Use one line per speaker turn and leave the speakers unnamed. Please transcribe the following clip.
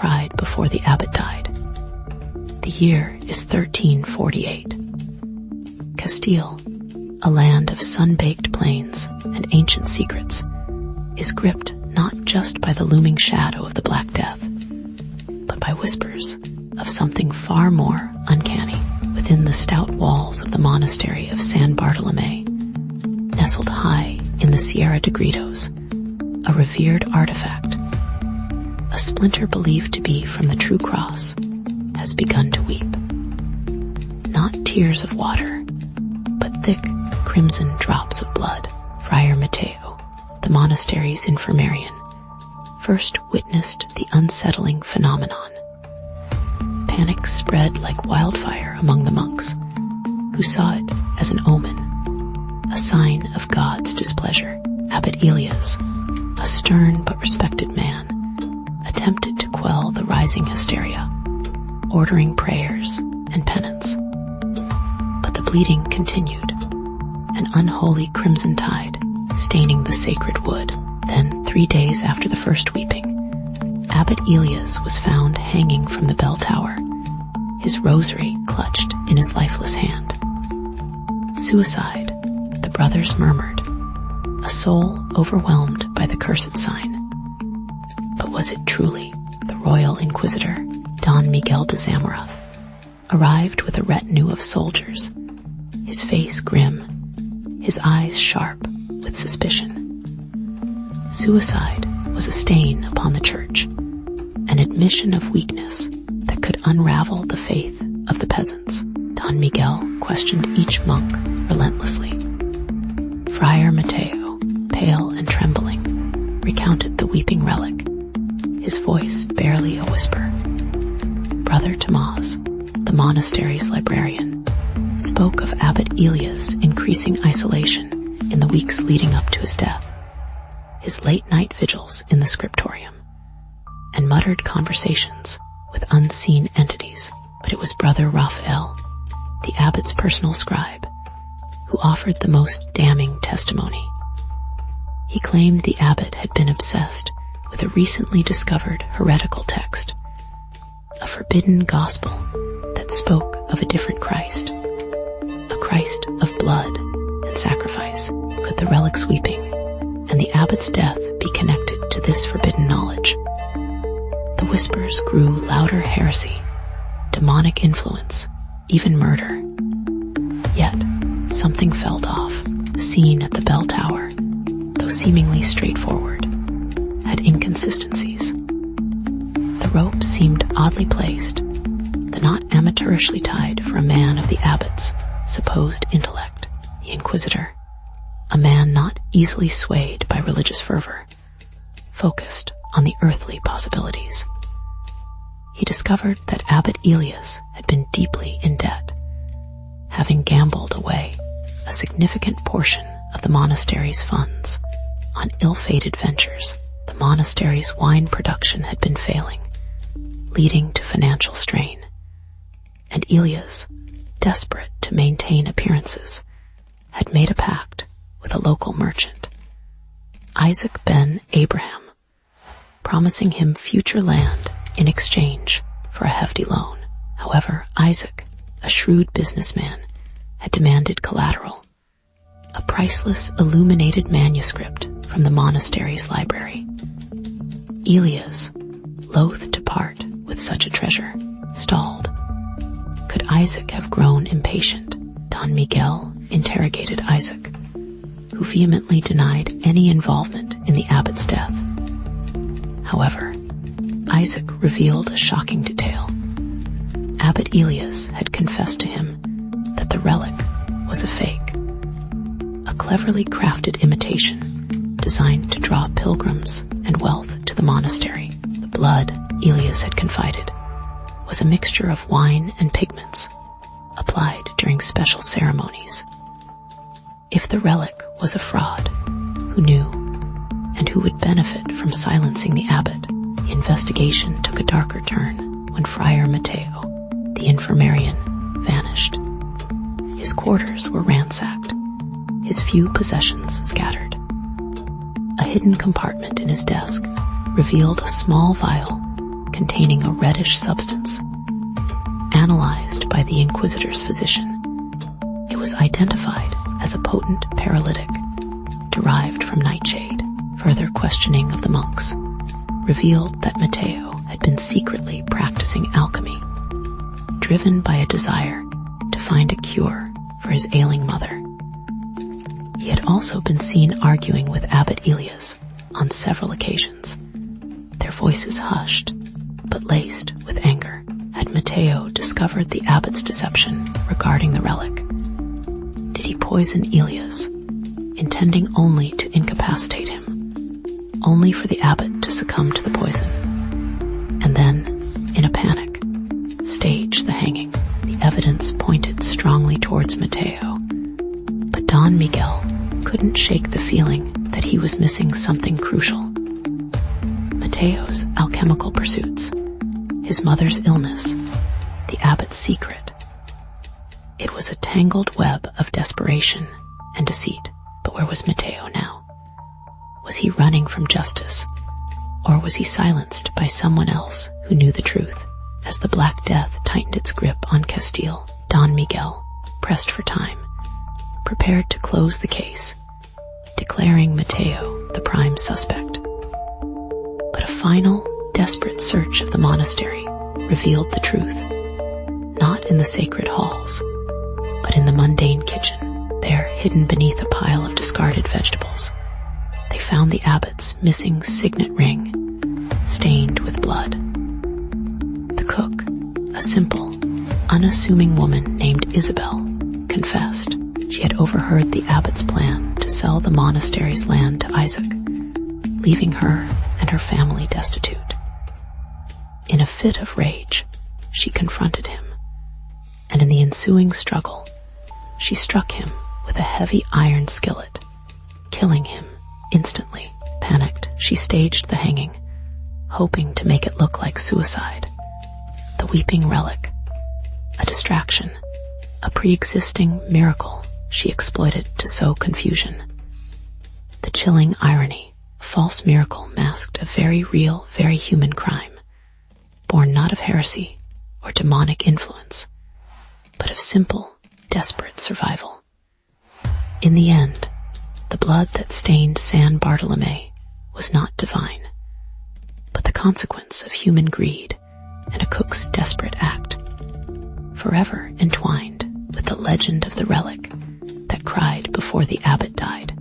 cried before the abbot died. The year is 1348. Castile, a land of sun-baked plains and ancient secrets, is gripped not just by the looming shadow of the Black Death, but by whispers of something far more uncanny within the stout walls of the monastery of San Bartolome. Nestled high in the Sierra de Gredos, a revered artifact, a splinter believed to be from the true cross, has begun to weep. Not tears of water, but thick crimson drops of blood. Friar Mateo, the monastery's infirmarian, first witnessed the unsettling phenomenon. Panic spread like wildfire among the monks, who saw it as an omen, a sign of God's displeasure. Abbot Elias, a stern but respected man, attempted to quell the rising hysteria, ordering prayers and penance. But the bleeding continued, an unholy crimson tide staining the sacred wood. Then, 3 days after the first weeping, Abbot Elias was found hanging from the bell tower, his rosary clutched in his lifeless hand. Suicide, the brothers murmured, a soul overwhelmed by the cursed sign. But was it truly the royal inquisitor, Don Miguel de Zamora, arrived with a retinue of soldiers, his face grim, his eyes sharp with suspicion? Suicide was a stain upon the church, an admission of weakness that could unravel the faith of the peasants. Don Miguel questioned each monk relentlessly. Friar Mateo, pale and trembling, recounted the weeping relic, his voice barely a whisper. Brother Tomás, the monastery's librarian, spoke of Abbot Elias' increasing isolation in the weeks leading up to his death, his late-night vigils in the scriptorium, and muttered conversations with unseen entities. But it was Brother Raphael, the abbot's personal scribe, who offered the most damning testimony. He claimed the abbot had been obsessed with a recently discovered heretical text, a forbidden gospel that spoke of a different Christ, a Christ of blood and sacrifice. Could the relic's weeping and the abbot's death be connected to this forbidden knowledge? The whispers grew louder: heresy, demonic influence, even murder. Yet, something felt off. The scene at the bell tower, though seemingly straightforward, had inconsistencies. The rope seemed oddly placed, the knot amateurishly tied for a man of the abbot's supposed intellect, the inquisitor, a man not easily swayed by religious fervor, focused on the earthly possibilities. He discovered that Abbot Elias had been deeply in debt, having gambled away a significant portion of the monastery's funds on ill-fated ventures. The monastery's wine production had been failing, leading to financial strain, and Elias, desperate to maintain appearances, had made a pact with a local merchant, Isaac ben Abraham, promising him future land in exchange for a hefty loan. However, Isaac, a shrewd businessman, had demanded collateral, a priceless illuminated manuscript from the monastery's library. Elias, loath to part with such a treasure, stalled. Could Isaac have grown impatient? Don Miguel interrogated Isaac, who vehemently denied any involvement in the abbot's death. However, Isaac revealed a shocking detail. Abbot Elias had confessed to him that the relic was a fake, a cleverly crafted imitation designed to draw pilgrims and wealth to the monastery. The blood, Elias had confided, was a mixture of wine and pigments applied during special ceremonies. If the relic was a fraud, who knew and who would benefit from silencing the abbot? The investigation took a darker turn when Friar Mateo, the infirmarian, vanished. His quarters were ransacked, his few possessions scattered. A hidden compartment in his desk revealed a small vial containing a reddish substance. Analyzed by the Inquisitor's physician, it was identified as a potent paralytic derived from nightshade. Further questioning of the monks revealed that Matteo had been secretly practicing alchemy, driven by a desire to find a cure for his ailing mother. He had also been seen arguing with Abbot Elias on several occasions, their voices hushed but laced with anger. Had Matteo discovered the abbot's deception regarding the relic? Did he poison Elias, intending only to incapacitate him, only for the abbot to succumb to the poison, and then, in a panic, stage the hanging? The evidence pointed strongly towards Matteo, but Don Miguel couldn't shake the feeling that he was missing something crucial. Matteo's alchemical pursuits, his mother's illness, the abbot's secret. It was a tangled web of desperation and deceit. But where was Matteo now? Was he running from justice, or was he silenced by someone else who knew the truth? As the Black Death tightened its grip on Castile, Don Miguel pressed for time, prepared to close the case, declaring Matteo the prime suspect. But a final, desperate search of the monastery revealed the truth, not in the sacred halls, but in the mundane kitchen. There, hidden beneath a pile of discarded vegetables, they found the abbot's missing signet ring, stained with blood. The cook, a simple, unassuming woman named Isabel, confessed she had overheard the abbot's plan to sell the monastery's land to Isaac, leaving her and her family destitute. In a fit of rage, she confronted him, and in the ensuing struggle, she struck him with a heavy iron skillet, killing him instantly. Panicked, she staged the hanging, hoping to make it look like suicide. The weeping relic, a distraction, a pre-existing miracle she exploited to sow confusion. The chilling irony, a false miracle masked a very real, very human crime, born not of heresy or demonic influence, but of simple, desperate survival. In the end, the blood that stained San Bartolome was not divine, but the consequence of human greed and a cook's desperate act, forever entwined with the legend of the relic that cried before the abbot died.